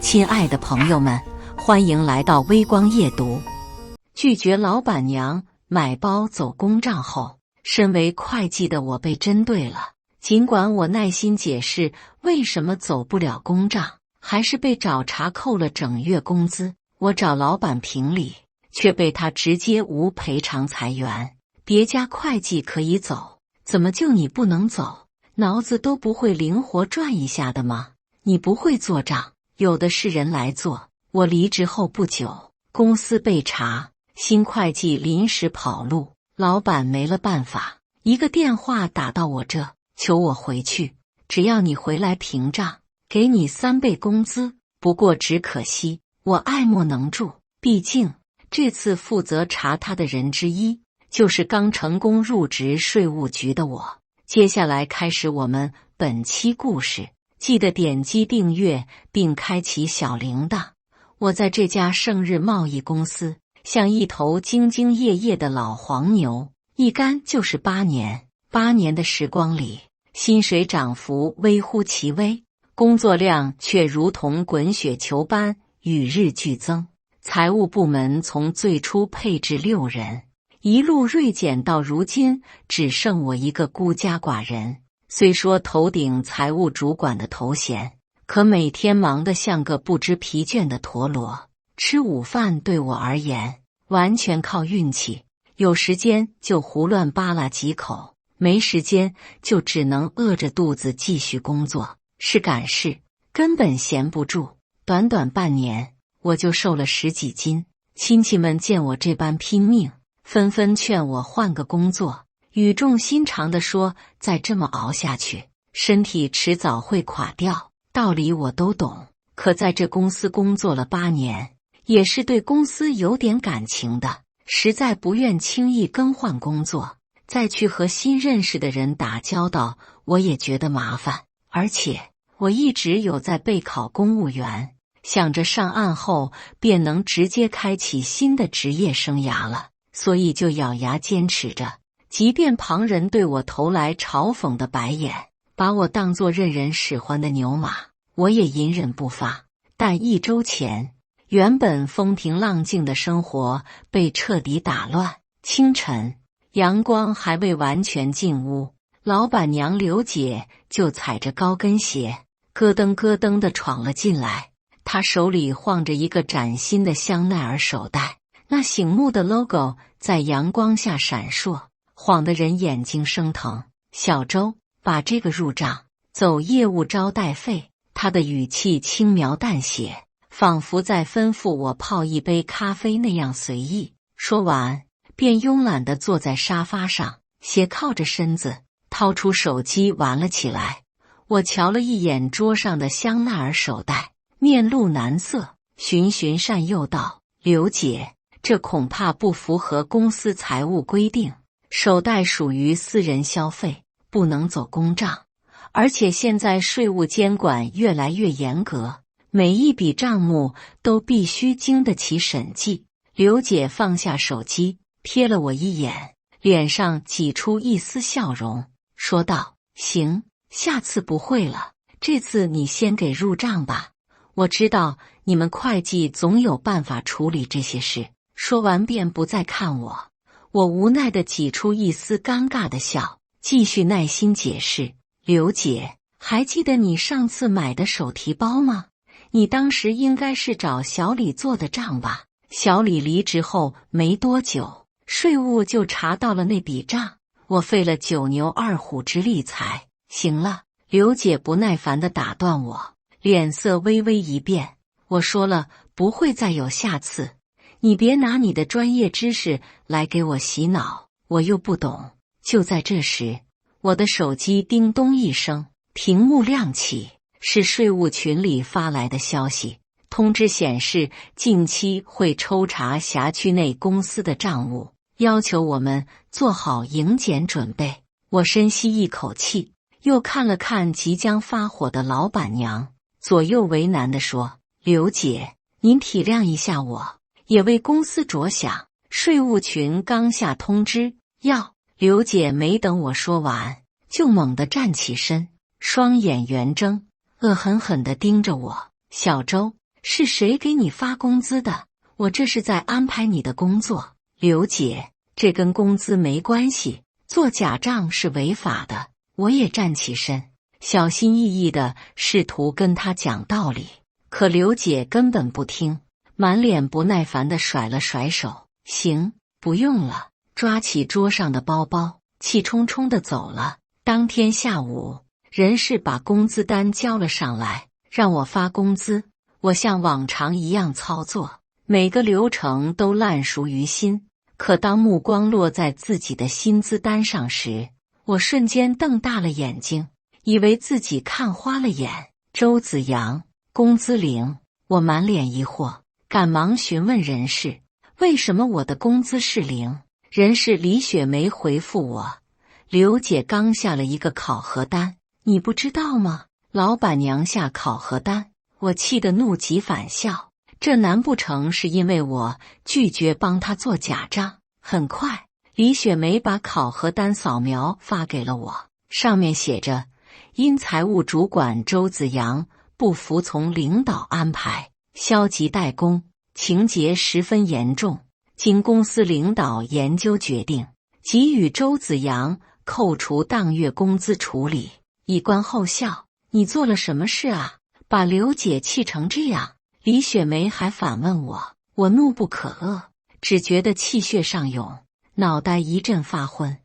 亲爱的朋友们，欢迎来到微光夜读。拒绝老板娘买包走公账后，身为会计的我被针对了。尽管我耐心解释为什么走不了公账，还是被找茬扣了整月工资。我找老板评理，却被他直接无赔偿裁员。别家会计可以走，怎么就你不能走？脑子都不会灵活转一下的吗？你不会做账，有的是人来做。我离职后不久，公司被查，新会计临时跑路，老板没了办法，一个电话打到我这，求我回去，只要你回来平账，给你3倍工资。不过只可惜我爱莫能助，毕竟这次负责查他的人之一，就是刚成功入职税务局的我。接下来开始我们本期故事，记得点击订阅并开启小铃铛。我在这家盛日贸易公司，像一头兢兢业业的老黄牛，一干就是8年。8年的时光里，薪水涨幅微乎其微，工作量却如同滚雪球般与日俱增。财务部门从最初配置6人，一路锐减到如今只剩我一个孤家寡人。虽说头顶财务主管的头衔，可每天忙得像个不知疲倦的陀螺。吃午饭对我而言完全靠运气，有时间就胡乱扒拉几口，没时间就只能饿着肚子继续工作。是赶事，根本闲不住。短短半年，我就瘦了10几斤。亲戚们见我这般拼命，纷纷劝我换个工作，语重心长地说，再这么熬下去，身体迟早会垮掉。道理我都懂，可在这公司工作了8年，也是对公司有点感情的，实在不愿轻易更换工作，再去和新认识的人打交道，我也觉得麻烦。而且我一直有在备考公务员，想着上岸后便能直接开启新的职业生涯了，所以就咬牙坚持着，即便旁人对我投来嘲讽的白眼，把我当作任人使唤的牛马，我也隐忍不发。但1周前，原本风平浪静的生活被彻底打乱。清晨，阳光还未完全进屋，老板娘刘姐就踩着高跟鞋咯噔咯噔地闯了进来。她手里晃着一个崭新的香奈儿手袋，那醒目的 logo 在阳光下闪烁，晃得人眼睛生疼。小周，把这个入账，走业务招待费。他的语气轻描淡写，仿佛在吩咐我泡一杯咖啡那样随意。说完，便慵懒地坐在沙发上，斜靠着身子，掏出手机玩了起来。我瞧了一眼桌上的香奈儿手袋，面露难色，循循善诱道：“刘姐，这恐怕不符合公司财务规定，手袋属于私人消费，不能走公账。而且现在税务监管越来越严格，每一笔账目都必须经得起审计。”刘姐放下手机，瞥了我一眼，脸上挤出一丝笑容，说道：“行，下次不会了，这次你先给入账吧。我知道你们会计总有办法处理这些事。”说完便不再看我。我无奈地挤出一丝尴尬的笑，继续耐心解释：“刘姐，还记得你上次买的手提包吗？你当时应该是找小李做的账吧？小李离职后没多久，税务就查到了那笔账，我费了9牛2虎之力才……”行了，刘姐不耐烦地打断我，脸色微微一变。我说了，不会再有下次，你别拿你的专业知识来给我洗脑，我又不懂。就在这时，我的手机叮咚一声，屏幕亮起，是税务群里发来的消息。通知显示，近期会抽查辖区内公司的账务，要求我们做好迎检准备。我深吸一口气，又看了看即将发火的老板娘，左右为难地说：“刘姐，您体谅一下我，也为公司着想。税务群刚下通知，要……”刘姐没等我说完，就猛地站起身，双眼圆睁，恶狠狠地盯着我：“小周，是谁给你发工资的？我这是在安排你的工作。刘姐，这跟工资没关系，做假账是违法的。我也站起身，小心翼翼地试图跟他讲道理，可刘姐根本不听，满脸不耐烦地甩了甩手，行，不用了，抓起桌上的包包，气冲冲地走了。当天下午，人事把工资单交了上来，让我发工资。我像往常一样操作，每个流程都烂熟于心。可当目光落在自己的薪资单上时，我瞬间瞪大了眼睛，以为自己看花了眼。周子阳，工资零。我满脸疑惑，赶忙询问人事，为什么我的工资是零？人事李雪梅回复我，刘姐刚下了一个考核单，你不知道吗？老板娘下考核单。我气得怒极反笑，这难不成是因为我拒绝帮她做假账？很快，李雪梅把考核单扫描发给了我，上面写着：因财务主管周子阳不服从领导安排，消极怠工，情节十分严重，经公司领导研究决定，给予周子阳扣除当月工资处理，以观后效。你做了什么事啊？把刘姐气成这样。李雪梅还反问我，我怒不可遏，只觉得气血上涌，脑袋一阵发昏。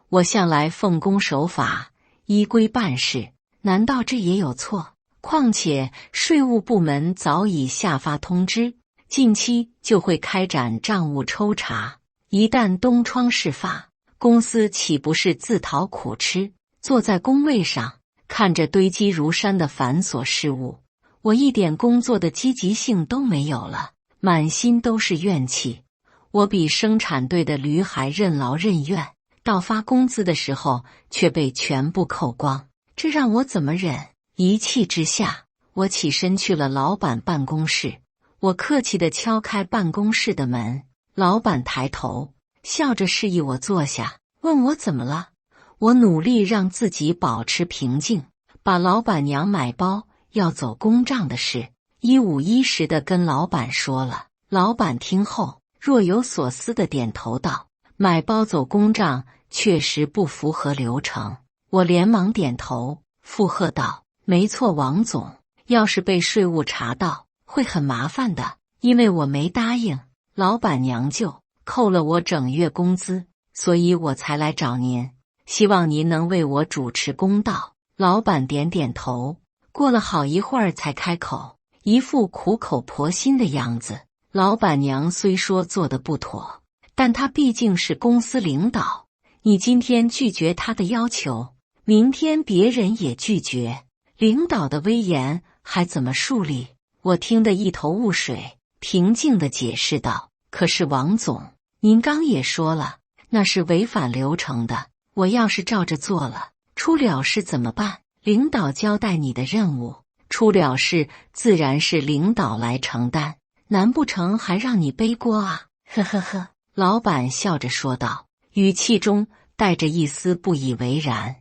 我向来奉公守法，依规办事，难道这也有错？况且税务部门早已下发通知，近期就会开展账务抽查，一旦东窗事发，公司岂不是自讨苦吃？坐在工位上，看着堆积如山的繁琐事务，我一点工作的积极性都没有了，满心都是怨气。我比生产队的驴还任劳任怨，到发工资的时候却被全部扣光，这让我怎么忍？一气之下，我起身去了老板办公室。我客气地敲开办公室的门，老板抬头，笑着示意我坐下，问我怎么了。我努力让自己保持平静，把老板娘买包要走公账的事一五一十地跟老板说了。老板听后若有所思地点头道：买包走公账确实不符合流程。我连忙点头附和道：没错，王总，要是被税务查到会很麻烦的，因为我没答应，老板娘就扣了我整月工资，所以我才来找您，希望您能为我主持公道。老板点点头，过了好一会儿才开口，一副苦口婆心的样子。老板娘虽说做得不妥，但她毕竟是公司领导，你今天拒绝她的要求，明天别人也拒绝，领导的威严还怎么树立？我听得一头雾水，平静地解释道：可是王总，您刚也说了，那是违反流程的，我要是照着做了，出了事怎么办？领导交代你的任务，出了事自然是领导来承担，难不成还让你背锅啊？呵呵呵，老板笑着说道，语气中带着一丝不以为然。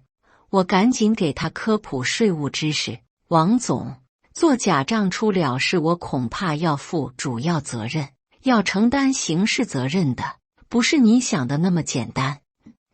我赶紧给他科普税务知识。王总，做假账出了事，我恐怕要负主要责任，要承担刑事责任的，不是你想的那么简单。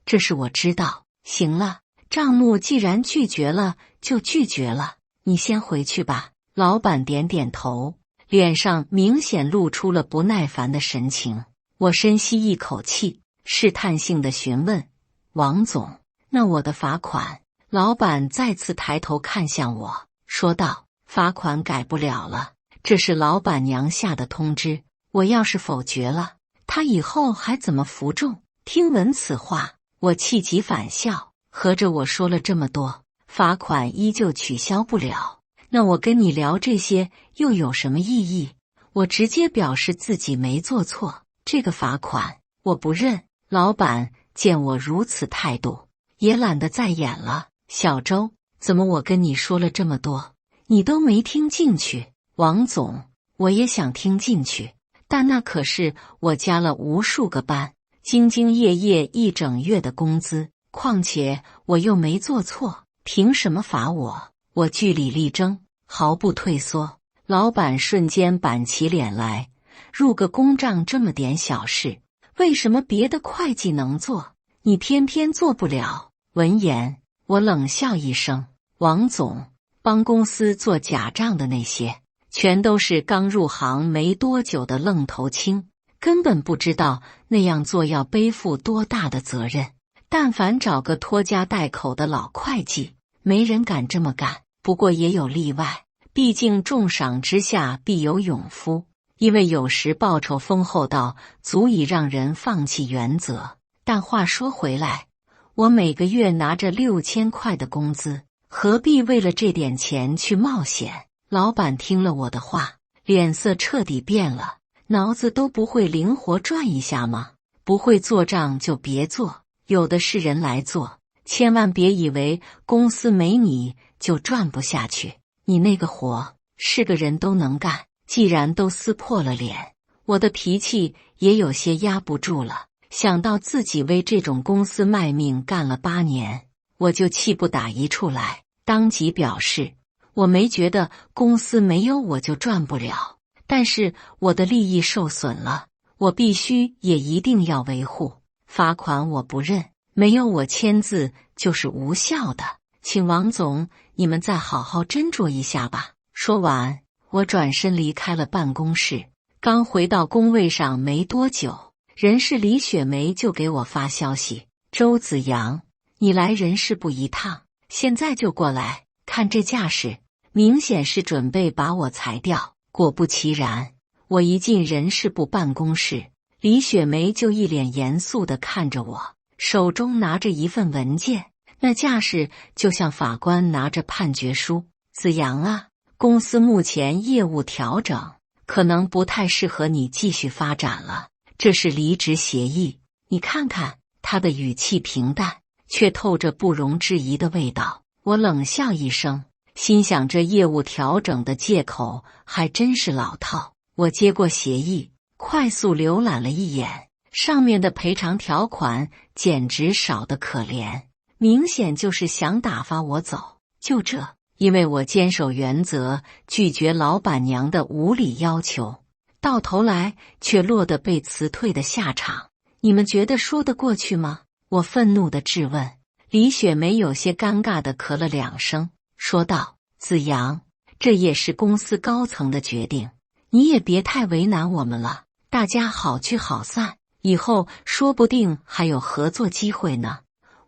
这是我知道。行了，账目既然拒绝了，就拒绝了，你先回去吧。老板点点头，脸上明显露出了不耐烦的神情。我深吸一口气，试探性地询问：王总，那我的罚款？老板再次抬头看向我，说道：罚款改不了了，这是老板娘下的通知，我要是否决了，他以后还怎么服众？听闻此话，我气急反笑，合着我说了这么多，罚款依旧取消不了，那我跟你聊这些又有什么意义？我直接表示自己没做错，这个罚款我不认。老板见我如此态度，也懒得再演了。小周，怎么我跟你说了这么多，你都没听进去？王总，我也想听进去，但那可是我加了无数个班，兢兢业业一整月的工资，况且我又没做错，凭什么罚我？我据理力争，毫不退缩。老板瞬间板起脸来，入个公账这么点小事，为什么别的会计能做，你偏偏做不了？闻言，我冷笑一声，王总，帮公司做假账的那些，全都是刚入行没多久的愣头青，根本不知道那样做要背负多大的责任。但凡找个拖家带口的老会计，没人敢这么干。不过也有例外，毕竟重赏之下必有勇夫，因为有时报酬丰厚到足以让人放弃原则。但话说回来，我每个月拿着6000块的工资，何必为了这点钱去冒险？老板听了我的话，脸色彻底变了，脑子都不会灵活转一下吗？不会做账就别做，有的是人来做，千万别以为公司没你就转不下去。你那个活是个人都能干，既然都撕破了脸，我的脾气也有些压不住了。想到自己为这种公司卖命干了8年，我就气不打一处来，当即表示我没觉得公司没有我就赚不了，但是我的利益受损了，我必须也一定要维护。罚款我不认，没有我签字就是无效的，请王总你们再好好斟酌一下吧。说完，我转身离开了办公室。刚回到工位上没多久，人事李雪梅就给我发消息：周子阳，你来人事部一趟，现在就过来。看这架势，明显是准备把我裁掉。果不其然，我一进人事部办公室，李雪梅就一脸严肃地看着我，手中拿着一份文件，那架势就像法官拿着判决书。子阳啊，公司目前业务调整，可能不太适合你继续发展了，这是离职协议。你看看。他的语气平淡，却透着不容置疑的味道。我冷笑一声，心想这业务调整的借口还真是老套。我接过协议，快速浏览了一眼，上面的赔偿条款简直少得可怜，明显就是想打发我走。就这，因为我坚守原则，拒绝老板娘的无理要求，到头来却落得被辞退的下场。你们觉得说得过去吗？我愤怒地质问。李雪梅有些尴尬地咳了2声，说道：子阳，这也是公司高层的决定，你也别太为难我们了，大家好聚好散，以后说不定还有合作机会呢。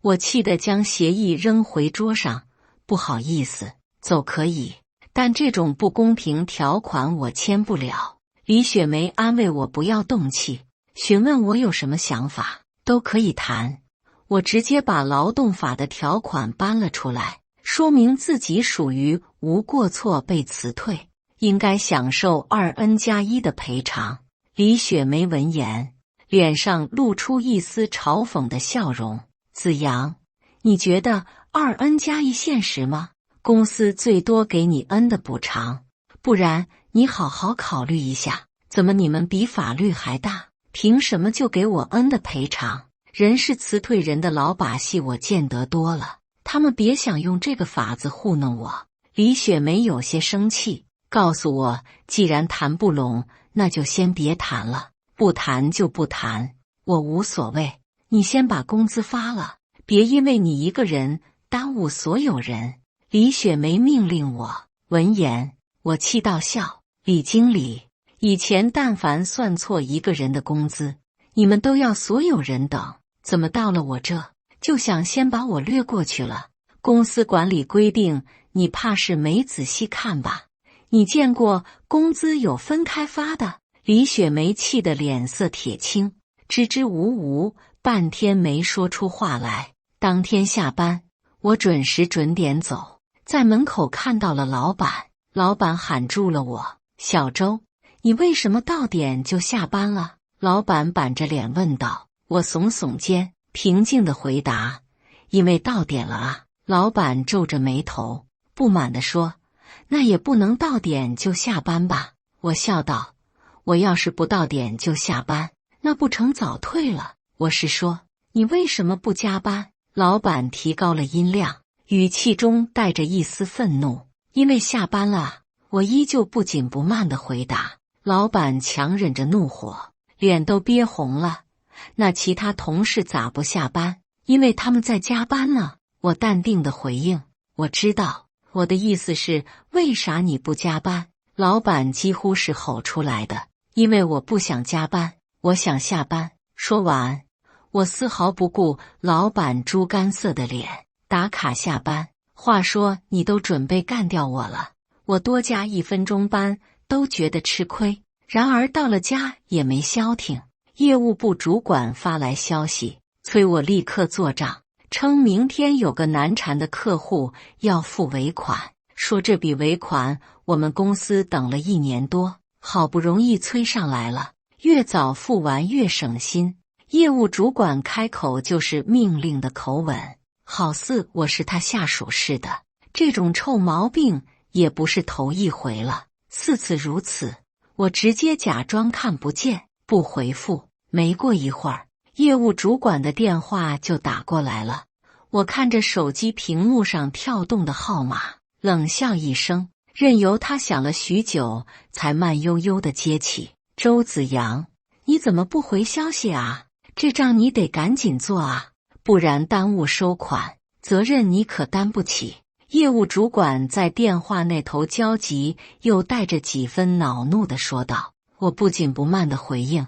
我气得将协议扔回桌上，不好意思，走可以，但这种不公平条款我签不了。李雪梅安慰我不要动气，询问我有什么想法，都可以谈。我直接把劳动法的条款搬了出来，说明自己属于无过错被辞退，应该享受2N+1的赔偿。李雪梅闻言，脸上露出一丝嘲讽的笑容。子阳，你觉得2N+1现实吗？公司最多给你 N 的补偿，不然你好好考虑一下，怎么你们比法律还大？凭什么就给我 N 的赔偿？人事辞退人的老把戏我见得多了，他们别想用这个法子糊弄我。李雪梅有些生气，告诉我既然谈不拢，那就先别谈了，不谈就不谈，我无所谓。你先把工资发了，别因为你一个人耽误所有人。李雪梅命令我。闻言，我气到笑。李经理，以前但凡算错一个人的工资，你们都要所有人等，怎么到了我这，就想先把我略过去了？公司管理规定，你怕是没仔细看吧？你见过工资有分开发的？李雪梅气得脸色铁青，支支吾吾，半天没说出话来。当天下班，我准时准点走，在门口看到了老板。老板喊住了我：小周，你为什么到点就下班了？老板板着脸问道。我耸耸肩，平静地回答：因为到点了啊。老板皱着眉头，不满地说：那也不能到点就下班吧？我笑道：我要是不到点就下班，那不成早退了？我是说，你为什么不加班？老板提高了音量，语气中带着一丝愤怒。因为下班了，我依旧不紧不慢地回答。老板强忍着怒火，脸都憋红了。那其他同事咋不下班？因为他们在加班呢。我淡定地回应，我知道，我的意思是，为啥你不加班？老板几乎是吼出来的，因为我不想加班，我想下班。说完，我丝毫不顾老板猪肝色的脸，打卡下班。话说你都准备干掉我了，我多加1分钟班都觉得吃亏。然而到了家也没消停，业务部主管发来消息，催我立刻做账，称明天有个难缠的客户要付尾款，说这笔尾款我们公司等了1年多，好不容易催上来了，越早付完越省心。业务主管开口就是命令的口吻，好似我是他下属似的。这种臭毛病也不是头一回了，4次如此。我直接假装看不见，不回复。没过一会儿，业务主管的电话就打过来了。我看着手机屏幕上跳动的号码，冷笑一声，任由他响了许久，才慢悠悠地接起。周子阳，你怎么不回消息啊？这账你得赶紧做啊，不然耽误收款，责任你可担不起。业务主管在电话那头焦急又带着几分恼怒地说道。我不紧不慢地回应，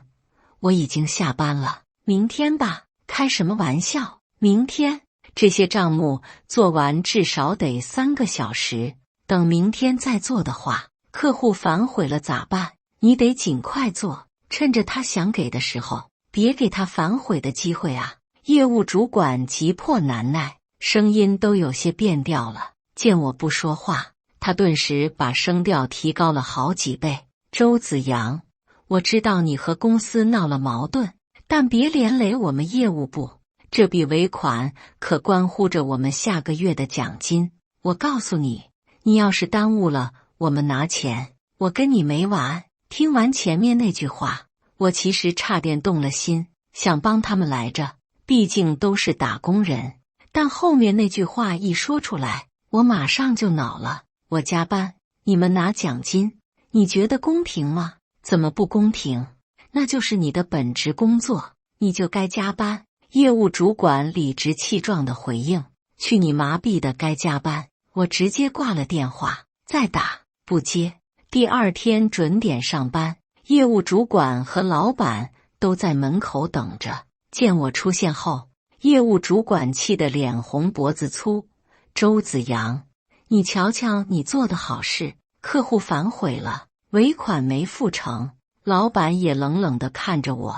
我已经下班了，明天吧。开什么玩笑，明天？这些账目做完至少得3个小时，等明天再做的话，客户反悔了咋办？你得尽快做，趁着他想给的时候，别给他反悔的机会啊。业务主管急迫难耐，声音都有些变调了。见我不说话，他顿时把声调提高了好几倍。周子阳，我知道你和公司闹了矛盾，但别连累我们业务部，这笔尾款可关乎着我们下个月的奖金。我告诉你，你要是耽误了，我们拿钱，我跟你没完。听完前面那句话，我其实差点动了心，想帮他们来着，毕竟都是打工人。但后面那句话一说出来，我马上就恼了。我加班，你们拿奖金，你觉得公平吗？怎么不公平？那就是你的本职工作，你就该加班。业务主管理直气壮的回应，去你麻痹的该加班。我直接挂了电话，再打不接。第2天准点上班，业务主管和老板都在门口等着。见我出现后，业务主管气得脸红脖子粗。周子阳，你瞧瞧你做的好事，客户反悔了，尾款没付成。老板也冷冷地看着我，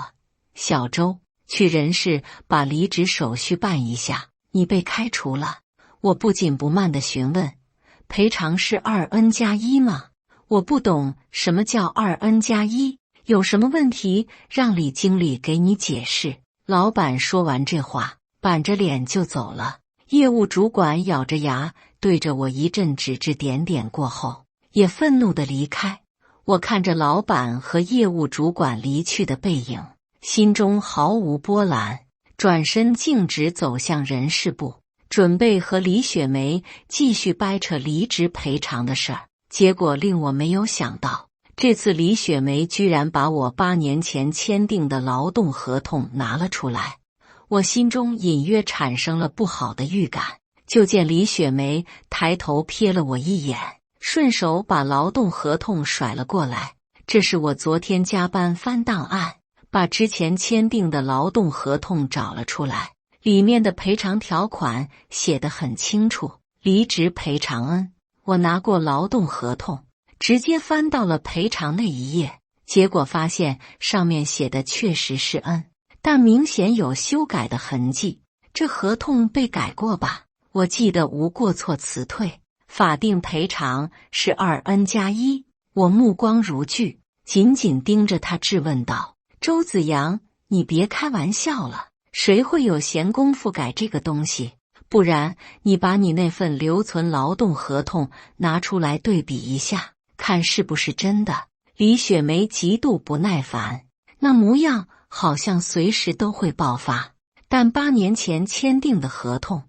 小周，去人事把离职手续办一下，你被开除了。我不紧不慢地询问，赔偿是2N+1吗？我不懂什么叫2N+1，有什么问题让李经理给你解释。老板说完这话，板着脸就走了。业务主管咬着牙对着我一阵指指点点过后，也愤怒地离开。我看着老板和业务主管离去的背影，心中毫无波澜，转身径直走向人事部，准备和李雪梅继续掰扯离职赔偿的事儿。结果令我没有想到，这次李雪梅居然把我8年前签订的劳动合同拿了出来。我心中隐约产生了不好的预感，就见李雪梅抬头瞥了我一眼，顺手把劳动合同甩了过来。这是我昨天加班翻档案，把之前签订的劳动合同找了出来，里面的赔偿条款写得很清楚，离职赔偿恩。我拿过劳动合同，直接翻到了赔偿那一页，结果发现上面写的确实是恩，但明显有修改的痕迹。这合同被改过吧？我记得无过错辞退，法定赔偿是2N+1。我目光如炬，紧紧盯着他质问道：周子阳，你别开玩笑了，谁会有闲工夫改这个东西？不然你把你那份留存劳动合同拿出来对比一下，看是不是真的。李雪梅极度不耐烦，那模样好像随时都会爆发。但8年前签订的合同，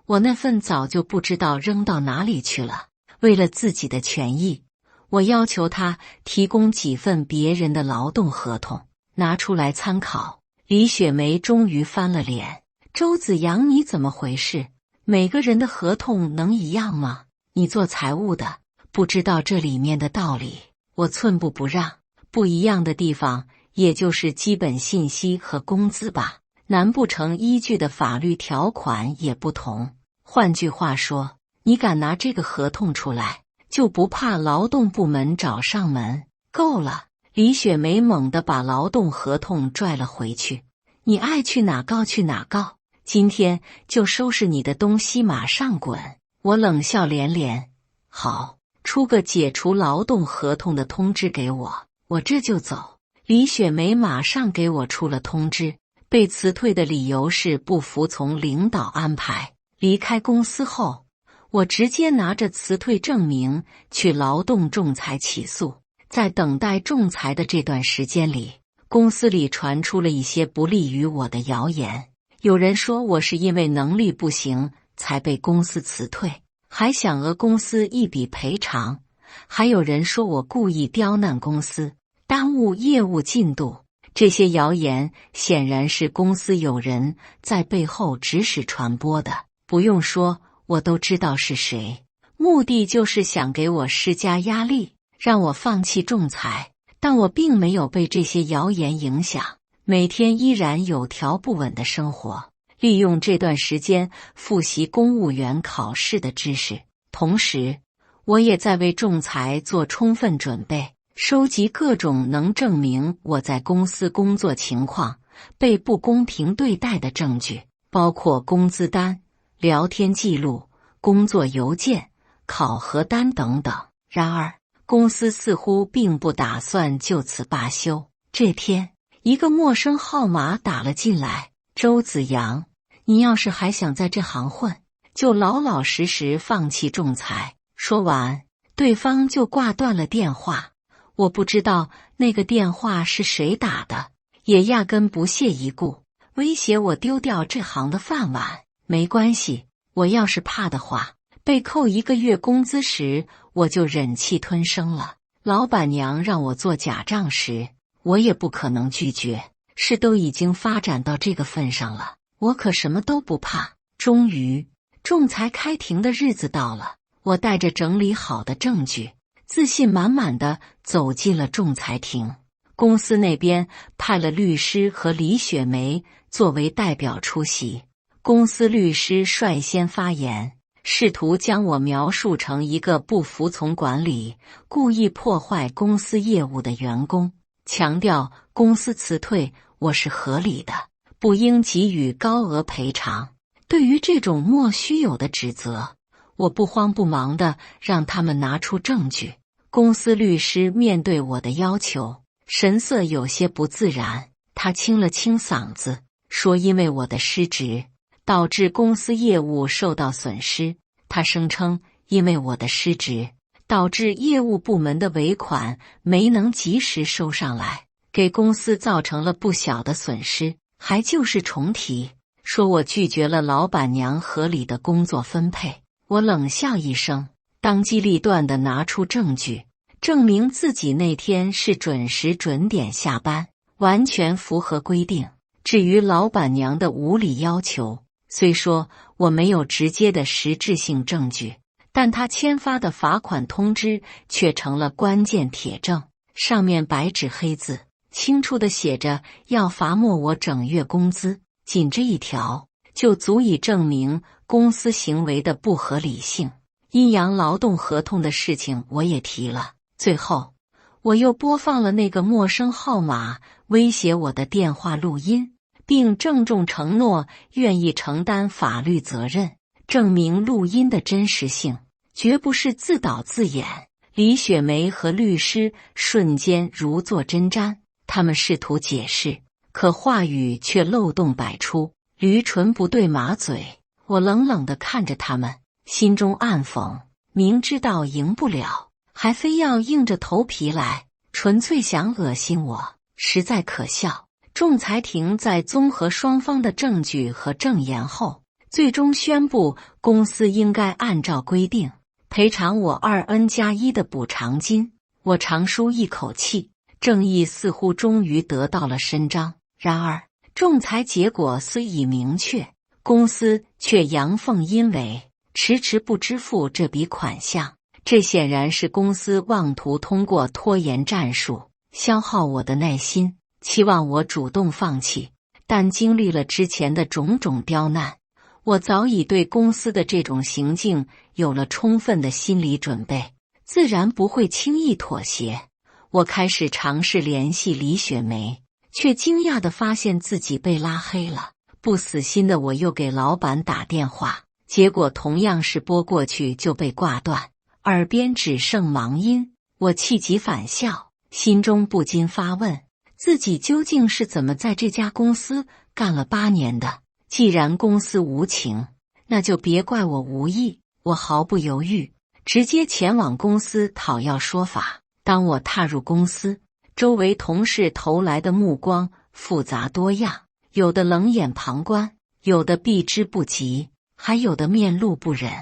我那份早就不知道扔到哪里去了。为了自己的权益，我要求他提供几份别人的劳动合同，拿出来参考。李雪梅终于翻了脸：“周子阳，你怎么回事？每个人的合同能一样吗？你做财务的，不知道这里面的道理。”我寸步不让：“不一样的地方，也就是基本信息和工资吧。难不成依据的法律条款也不同？换句话说，你敢拿这个合同出来，就不怕劳动部门找上门？”够了！李雪梅猛地把劳动合同拽了回去：“你爱去哪告去哪告，今天就收拾你的东西，马上滚！”我冷笑连连：“好，出个解除劳动合同的通知给我，我这就走。”李雪梅马上给我出了通知，被辞退的理由是不服从领导安排。离开公司后，我直接拿着辞退证明去劳动仲裁起诉。在等待仲裁的这段时间里，公司里传出了一些不利于我的谣言。有人说我是因为能力不行才被公司辞退，还想讹公司一笔赔偿；还有人说我故意刁难公司，耽误业务进度。这些谣言显然是公司有人在背后指使传播的，不用说，我都知道是谁，目的就是想给我施加压力，让我放弃仲裁。但我并没有被这些谣言影响，每天依然有条不紊的生活，利用这段时间复习公务员考试的知识。同时，我也在为仲裁做充分准备，收集各种能证明我在公司工作情况被不公平对待的证据，包括工资单、聊天记录、工作邮件、考核单等等。然而，公司似乎并不打算就此罢休。这天，一个陌生号码打了进来：“周子阳，你要是还想在这行混，就老老实实放弃仲裁。”说完，对方就挂断了电话。我不知道那个电话是谁打的，也压根不屑一顾，威胁我丢掉这行的饭碗。没关系，我要是怕的话，被扣1个月工资时，我就忍气吞声了。老板娘让我做假账时，我也不可能拒绝。事都已经发展到这个份上了，我可什么都不怕。终于，仲裁开庭的日子到了，我带着整理好的证据，自信满满的走进了仲裁庭。公司那边派了律师和李雪梅作为代表出席。公司律师率先发言，试图将我描述成一个不服从管理、故意破坏公司业务的员工，强调公司辞退我是合理的，不应给予高额赔偿。对于这种莫须有的指责，我不慌不忙地让他们拿出证据。公司律师面对我的要求，神色有些不自然，他清了清嗓子，说因为我的失职，导致公司业务受到损失。他声称因为我的失职，导致业务部门的尾款没能及时收上来，给公司造成了不小的损失，还旧事重提，说我拒绝了老板娘合理的工作分配。我冷笑一声，当机立断地拿出证据，证明自己那天是准时准点下班，完全符合规定。至于老板娘的无理要求，虽说我没有直接的实质性证据，但她签发的罚款通知却成了关键铁证，上面白纸黑字清楚地写着要罚没我整月工资，仅这一条就足以证明公司行为的不合理性。阴阳劳动合同的事情我也提了，最后我又播放了那个陌生号码威胁我的电话录音，并郑重承诺愿意承担法律责任，证明录音的真实性，绝不是自导自演。李雪梅和律师瞬间如坐针毡，他们试图解释，可话语却漏洞百出，驴唇不对马嘴。我冷冷地看着他们，心中暗讽，明知道赢不了，还非要硬着头皮来，纯粹想恶心我，实在可笑。仲裁庭在综合双方的证据和证言后，最终宣布公司应该按照规定赔偿我2N+1的补偿金。我长舒一口气，正义似乎终于得到了伸张。然而，仲裁结果虽已明确，公司却阳奉阴违，迟迟不支付这笔款项。这显然是公司妄图通过拖延战术消耗我的耐心，期望我主动放弃。但经历了之前的种种刁难，我早已对公司的这种行径有了充分的心理准备，自然不会轻易妥协。我开始尝试联系李雪梅，却惊讶地发现自己被拉黑了。不死心的我又给老板打电话，结果同样是拨过去就被挂断，耳边只剩忙音。我气急反笑，心中不禁发问，自己究竟是怎么在这家公司干了8年的？既然公司无情，那就别怪我无义。我毫不犹豫，直接前往公司讨要说法。当我踏入公司，周围同事投来的目光复杂多样，有的冷眼旁观，有的避之不及，还有的面露不忍。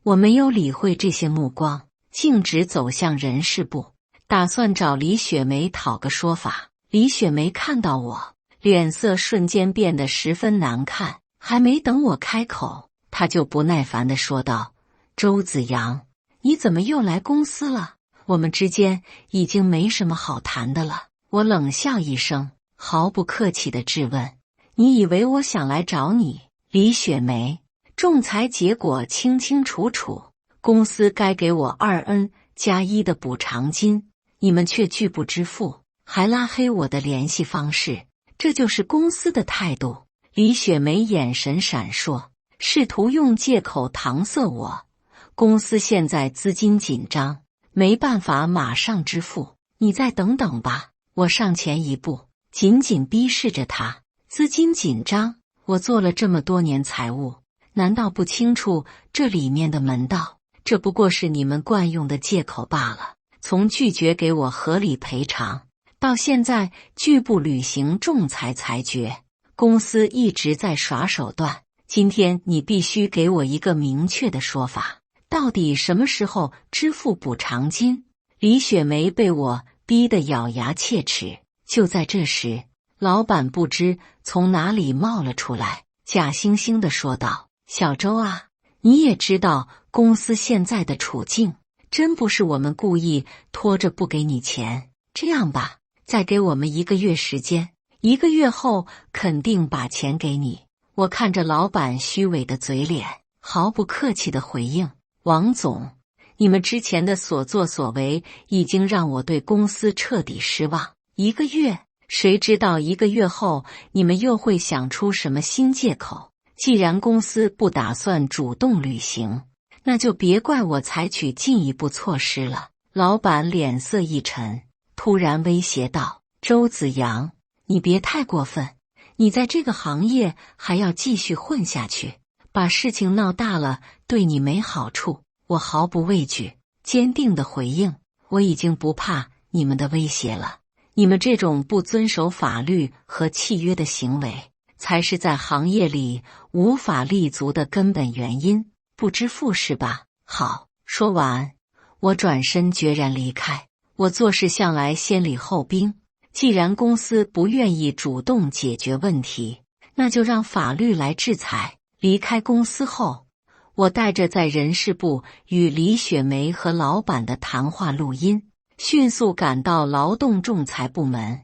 我没有理会这些目光，径直走向人事部，打算找李雪梅讨个说法。李雪梅看到我，脸色瞬间变得十分难看，还没等我开口，她就不耐烦地说道：“周子阳，你怎么又来公司了？我们之间已经没什么好谈的了。”我冷笑一声，毫不客气地质问：“你以为我想来找你？”李雪梅，仲裁结果清清楚楚，公司该给我2N+1的补偿金，你们却拒不支付，还拉黑我的联系方式，这就是公司的态度。李雪梅眼神闪烁，试图用借口搪塞我。公司现在资金紧张，没办法马上支付，你再等等吧。我上前一步，紧紧逼视着他。资金紧张？我做了这么多年财务，难道不清楚这里面的门道？这不过是你们惯用的借口罢了。从拒绝给我合理赔偿，到现在拒不履行仲裁裁决，公司一直在耍手段。今天你必须给我一个明确的说法，到底什么时候支付补偿金？李雪梅被我逼得咬牙切齿。就在这时，老板不知从哪里冒了出来，假惺惺地说道：“小周啊，你也知道公司现在的处境，真不是我们故意拖着不给你钱。这样吧，再给我们1个月时间，1个月后肯定把钱给你。”我看着老板虚伪的嘴脸，毫不客气地回应：“王总，你们之前的所作所为已经让我对公司彻底失望。1个月，谁知道1个月后你们又会想出什么新借口？既然公司不打算主动履行，那就别怪我采取进一步措施了。”老板脸色一沉，突然威胁道：“周子阳，你别太过分，你在这个行业还要继续混下去，把事情闹大了对你没好处。”我毫不畏惧，坚定地回应：“我已经不怕你们的威胁了。你们这种不遵守法律和契约的行为，才是在行业里无法立足的根本原因。不支付是吧？好。”说完，我转身决然离开。我做事向来先礼后兵，既然公司不愿意主动解决问题，那就让法律来制裁。离开公司后，我带着在人事部与李雪梅和老板的谈话录音，迅速赶到劳动仲裁部门。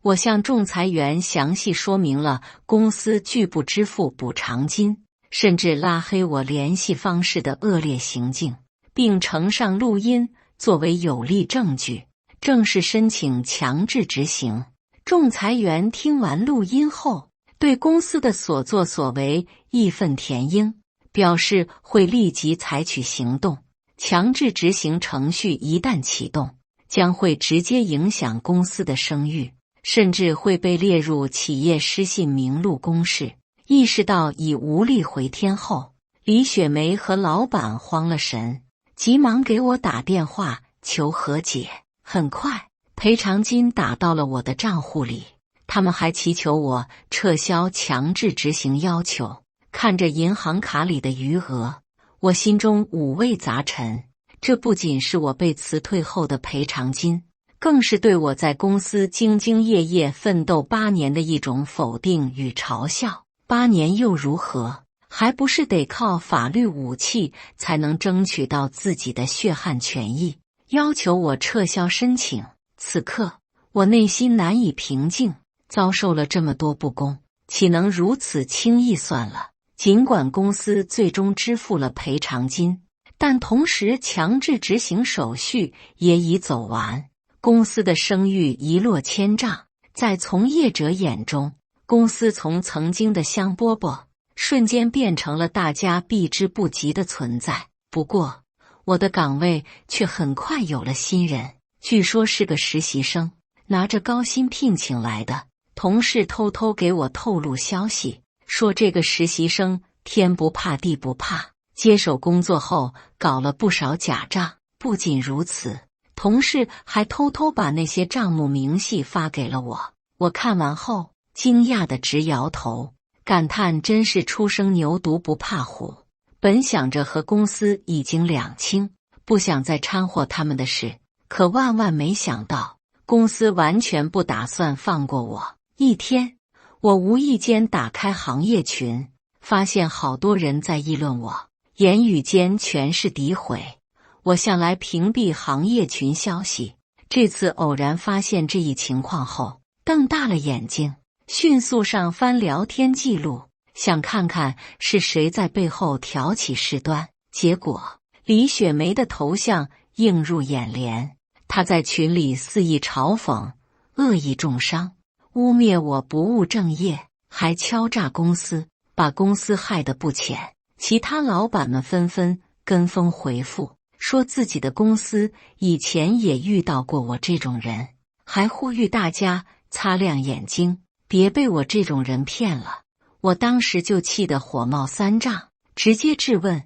我向仲裁员详细说明了公司拒不支付补偿金，甚至拉黑我联系方式的恶劣行径，并呈上录音作为有力证据，正式申请强制执行。仲裁员听完录音后，对公司的所作所为义愤填膺，表示会立即采取行动。强制执行程序一旦启动，将会直接影响公司的声誉，甚至会被列入企业失信名录公示。意识到已无力回天后，李雪梅和老板慌了神，急忙给我打电话求和解。很快，赔偿金打到了我的账户里，他们还祈求我撤销强制执行要求。看着银行卡里的余额，我心中五味杂陈。这不仅是我被辞退后的赔偿金，更是对我在公司兢兢业业奋斗8年的一种否定与嘲笑。8年又如何？还不是得靠法律武器才能争取到自己的血汗权益，要求我撤销申请。此刻我内心难以平静，遭受了这么多不公，岂能如此轻易算了？尽管公司最终支付了赔偿金，但同时强制执行手续也已走完，公司的声誉一落千丈。在从业者眼中，公司从曾经的香饽饽瞬间变成了大家避之不及的存在。不过我的岗位却很快有了新人，据说是个实习生，拿着高薪聘请来的。同事偷偷给我透露消息，说这个实习生天不怕地不怕，接手工作后搞了不少假账。不仅如此，同事还偷偷把那些账目明细发给了我。我看完后惊讶地直摇头，感叹真是初生牛犊不怕虎。本想着和公司已经两清，不想再掺和他们的事，可万万没想到，公司完全不打算放过我。一天，我无意间打开行业群，发现好多人在议论我，言语间全是诋毁。我向来屏蔽行业群消息，这次偶然发现这一情况后，瞪大了眼睛，迅速上翻聊天记录，想看看是谁在背后挑起事端。结果李雪梅的头像映入眼帘，她在群里肆意嘲讽，恶意重伤，污蔑我不务正业，还敲诈公司，把公司害得不浅。其他老板们纷纷跟风回复，说自己的公司以前也遇到过我这种人，还呼吁大家擦亮眼睛，别被我这种人骗了。我当时就气得火冒三丈，直接质问，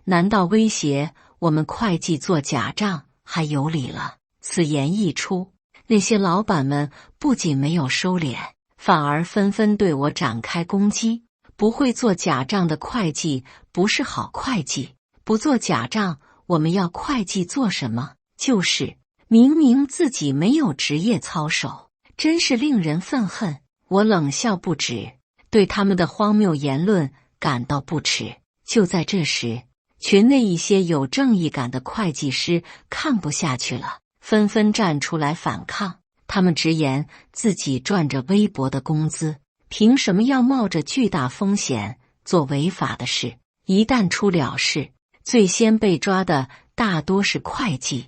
难道威胁我们会计做假账还有理了？此言一出，那些老板们不仅没有收敛，反而纷纷对我展开攻击。不会做假账的会计不是好会计，不做假账我们要会计做什么？就是明明自己没有职业操守，真是令人愤恨。我冷笑不止，对他们的荒谬言论感到不耻。就在这时，群内一些有正义感的会计师看不下去了，纷纷站出来反抗。他们直言自己赚着微薄的工资，凭什么要冒着巨大风险做违法的事？一旦出了事，最先被抓的大多是会计，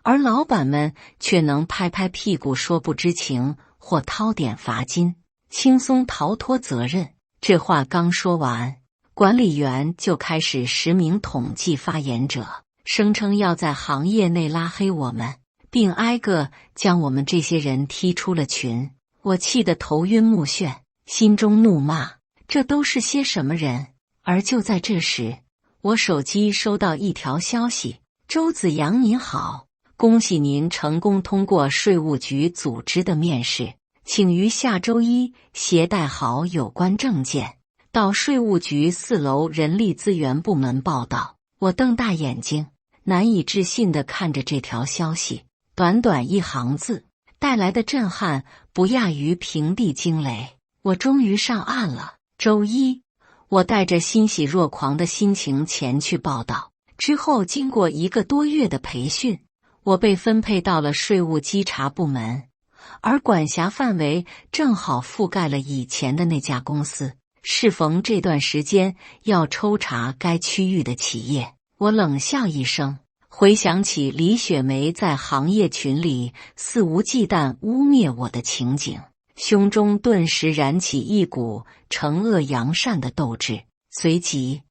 而老板们却能拍拍屁股说不知情，或掏点罚金，轻松逃脱责任。这话刚说完，管理员就开始实名统计发言者，声称要在行业内拉黑我们，并挨个将我们这些人踢出了群。我气得头晕目眩，心中怒骂，这都是些什么人？而就在这时，我手机收到一条消息，周子阳您好，恭喜您成功通过税务局组织的面试，请于下周一携带好有关证件到税务局4楼人力资源部门报到。我瞪大眼睛，难以置信地看着这条消息，短短一行字带来的震撼不亚于平地惊雷。我终于上岸了。周一，我带着欣喜若狂的心情前去报到。之后经过1个多月的培训，我被分配到了税务稽查部门，而管辖范围正好覆盖了以前的那家公司。适逢这段时间要抽查该区域的企业，我冷笑一声，回想起李雪梅在行业群里肆无忌惮污蔑我的情景，胸中顿时燃起一股惩恶扬善的斗志。随即，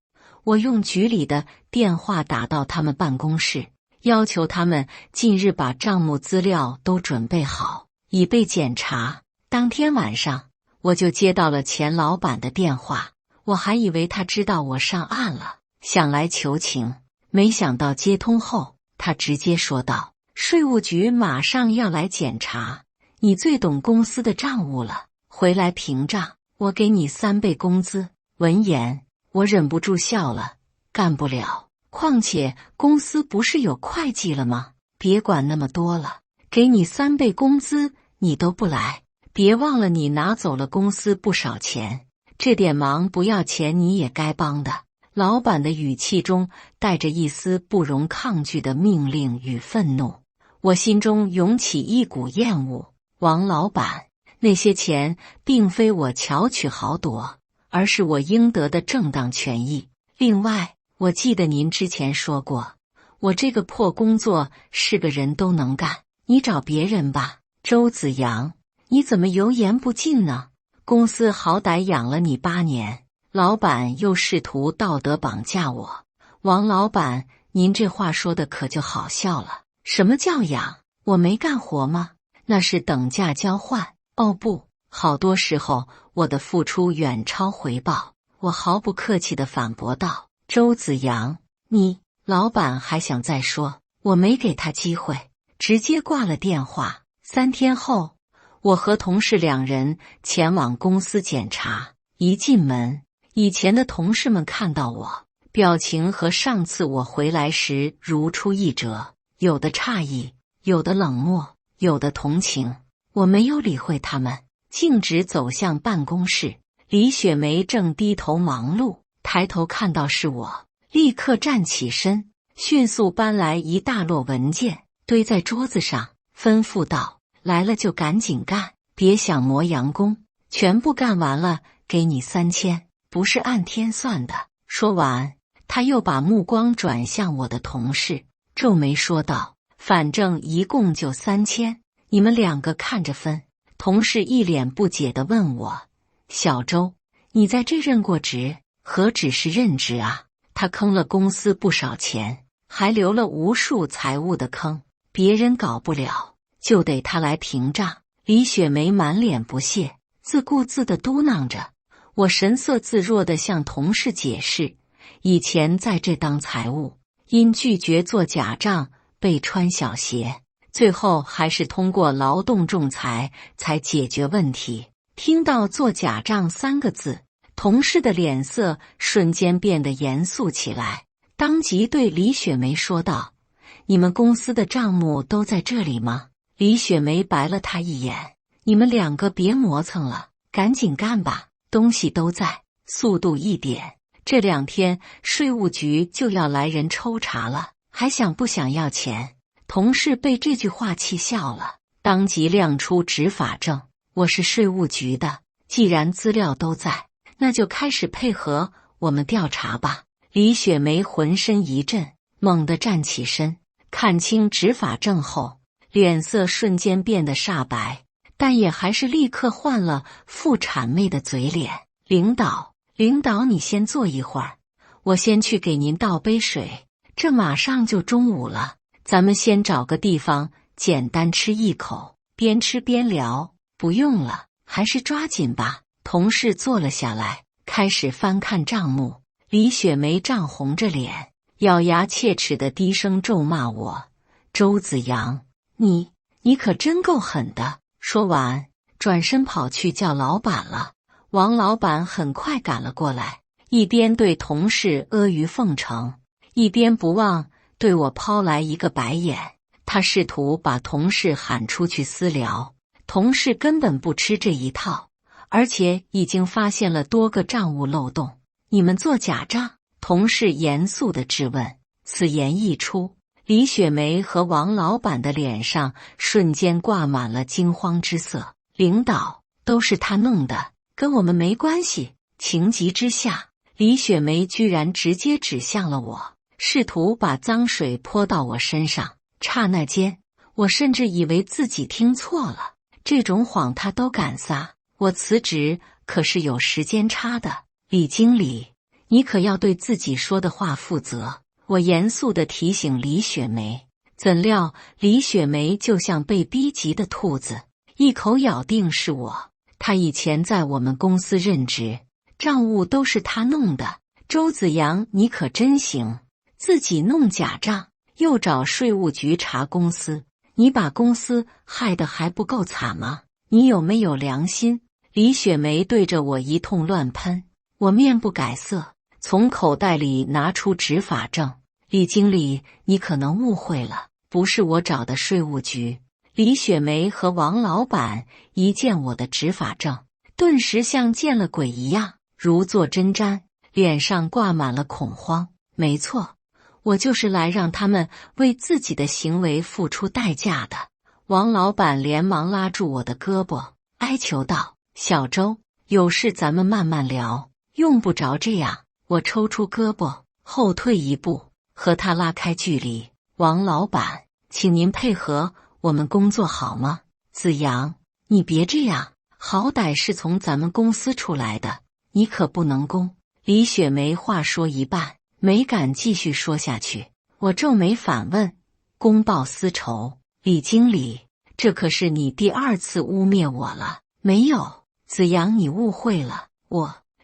我用局里的电话打到他们办公室，要求他们近日把账目资料都准备好，以备检查。当天晚上，我就接到了钱老板的电话，我还以为他知道我上岸了，想来求情。没想到接通后，他直接说道：“税务局马上要来检查，你最懂公司的账务了，回来凭账，我给你3倍工资。”闻言，我忍不住笑了，干不了，况且公司不是有会计了吗？别管那么多了，给你3倍工资你都不来，别忘了你拿走了公司不少钱，这点忙不要钱你也该帮的。老板的语气中带着一丝不容抗拒的命令与愤怒，我心中涌起一股厌恶。王老板，那些钱并非我巧取豪夺，而是我应得的正当权益。另外，我记得您之前说过，我这个破工作是个人都能干，你找别人吧。周子阳，你怎么油盐不进呢？公司好歹养了你8年，老板又试图道德绑架我。王老板，您这话说的可就好笑了。什么叫养？我没干活吗？那是等价交换。哦不，好多时候我的付出远超回报。我毫不客气地反驳道。周子阳，你……老板还想再说，我没给他机会，直接挂了电话。3天后，我和同事2人前往公司检查。一进门，以前的同事们看到我，表情和上次我回来时如出一辙，有的诧异，有的冷漠，有的同情。我没有理会他们，径直走向办公室。李雪梅正低头忙碌，抬头看到是我，立刻站起身，迅速搬来一大摞文件，堆在桌子上，吩咐道：“来了就赶紧干，别想磨洋工，全部干完了给你3000，不是按天算的。”说完，他又把目光转向我的同事，皱眉说道：“反正一共就3000，你们2个看着分。”同事一脸不解地问我：“小周，你在这任过职，何止是任职啊？他坑了公司不少钱，还留了无数财务的坑，别人搞不了，就得他来屏障。”李雪梅满脸不屑，自顾自地嘟囔着。我神色自若地向同事解释，以前在这当财务，因拒绝做假账被穿小鞋，最后还是通过劳动仲裁才解决问题。听到做假账3个字，同事的脸色瞬间变得严肃起来，当即对李雪梅说道：“你们公司的账目都在这里吗？”李雪梅白了他一眼：“你们2个别磨蹭了，赶紧干吧，东西都在，速度一点。这2天税务局就要来人抽查了，还想不想要钱？”同事被这句话气笑了，当即亮出执法证：“我是税务局的，既然资料都在，那就开始配合我们调查吧。”李雪梅浑身一震，猛地站起身，看清执法证后，脸色瞬间变得煞白，但也还是立刻换了副谄媚的嘴脸：“领导，你先坐一会儿，我先去给您倒杯水。这马上就中午了，咱们先找个地方简单吃一口，边吃边聊。”“不用了，还是抓紧吧。”同事坐了下来，开始翻看账目。李雪梅涨红着脸，咬牙切齿地低声咒骂我：“周子阳，你可真够狠的！”说完，转身跑去叫老板了。王老板很快赶了过来，一边对同事阿谀奉承，一边不忘对我抛来一个白眼。他试图把同事喊出去私聊，同事根本不吃这一套，而且已经发现了多个账务漏洞。“你们做假账？”同事严肃地质问。此言一出，李雪梅和王老板的脸上瞬间挂满了惊慌之色。“领导，都是他弄的，跟我们没关系。”情急之下，李雪梅居然直接指向了我，试图把脏水泼到我身上。刹那间，我甚至以为自己听错了，这种谎他都敢撒。我辞职可是有时间差的，李经理，你可要对自己说的话负责。我严肃地提醒李雪梅，怎料李雪梅就像被逼急的兔子，一口咬定是我。她以前在我们公司任职，账务都是她弄的。周子阳，你可真行，自己弄假账，又找税务局查公司，你把公司害得还不够惨吗？你有没有良心？李雪梅对着我一通乱喷，我面不改色，从口袋里拿出执法证。李经理，你可能误会了，不是我找的税务局。李雪梅和王老板一见我的执法证，顿时像见了鬼一样，如坐针毡，脸上挂满了恐慌。没错，我就是来让他们为自己的行为付出代价的。王老板连忙拉住我的胳膊，哀求道：“小周，有事咱们慢慢聊，用不着这样。”我抽出胳膊，后退一步，和他拉开距离。王老板，请您配合我们工作好吗？子阳，你别这样，好歹是从咱们公司出来的，你可不能攻。李雪梅话说一半，没敢继续说下去。我皱眉反问：公报私仇？李经理，这可是你第2次污蔑我了。没有，子阳，你误会了。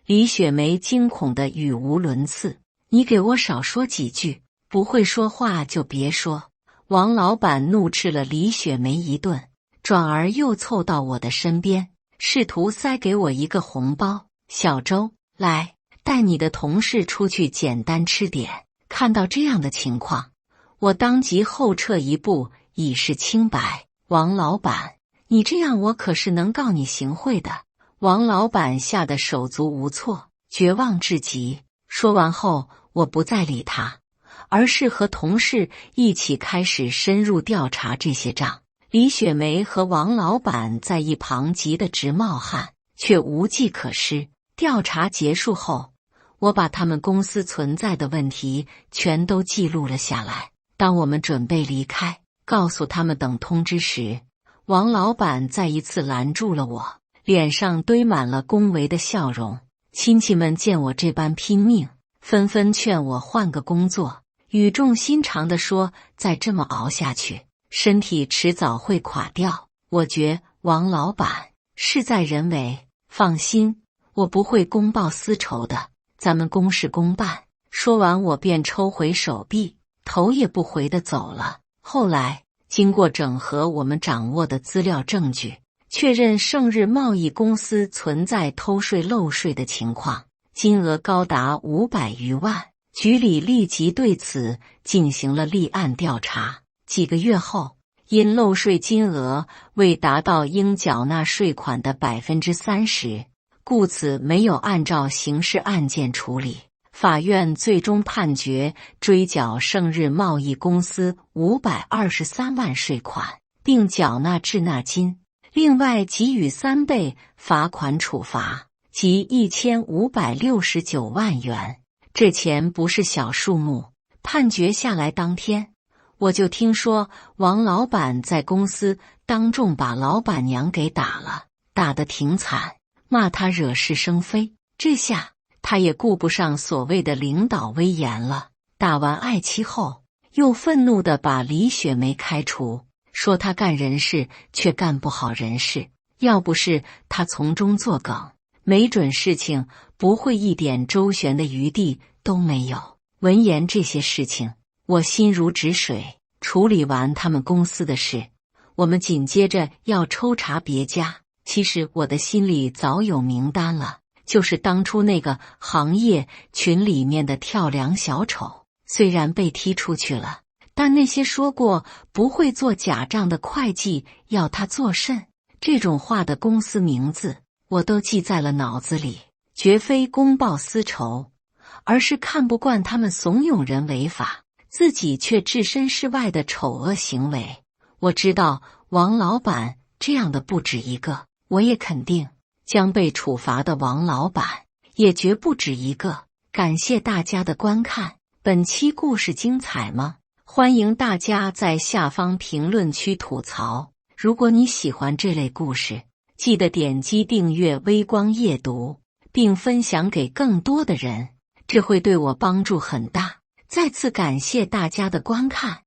李雪梅惊恐的语无伦次。你给我少说几句，不会说话就别说。王老板怒斥了李雪梅一顿，转而又凑到我的身边，试图塞给我一个红包。小周，来，带你的同事出去简单吃点。看到这样的情况，我当即后撤一步，以示清白。王老板，你这样我可是能告你行贿的。王老板吓得手足无措，绝望至极。说完后，我不再理他，而是和同事一起开始深入调查这些账。李雪梅和王老板在一旁急得直冒汗，却无计可施。调查结束后，我把他们公司存在的问题全都记录了下来。当我们准备离开，告诉他们等通知时，王老板再一次拦住了我，脸上堆满了恭维的笑容。亲戚们见我这般拼命，纷纷劝我换个工作，语重心长地说，再这么熬下去，身体迟早会垮掉。我觉王老板事在人为，放心，我不会公报私仇的，咱们公事公办。说完，我便抽回手臂，头也不回地走了。后来经过整合我们掌握的资料证据，确认盛日贸易公司存在偷税漏税的情况，金额高达500余万。局里立即对此进行了立案调查。几个月后，因漏税金额未达到应缴纳税款的30%，故此没有按照刑事案件处理。法院最终判决追缴盛日贸易公司523万税款，并缴纳滞纳金，另外给予3倍罚款处罚，即1569万元。这钱不是小数目。判决下来当天，我就听说王老板在公司当众把老板娘给打了，打得挺惨，骂他惹是生非。这下他也顾不上所谓的领导威严了。打完爱妻后，又愤怒地把李雪梅开除，说他干人事却干不好人事，要不是他从中作梗，没准事情不会一点周旋的余地都没有。闻言这些事情，我心如止水。处理完他们公司的事，我们紧接着要抽查别家。其实我的心里早有名单了，就是当初那个行业群里面的跳梁小丑，虽然被踢出去了，但那些说过不会做假账的会计要他做甚这种话的公司名字，我都记在了脑子里。绝非公报私仇，而是看不惯他们怂恿人违法，自己却置身事外的丑恶行为。我知道王老板这样的不止一个，我也肯定将被处罚的王老板也绝不止一个。感谢大家的观看，本期故事精彩吗？欢迎大家在下方评论区吐槽。如果你喜欢这类故事，记得点击订阅微光夜读，并分享给更多的人，这会对我帮助很大。再次感谢大家的观看。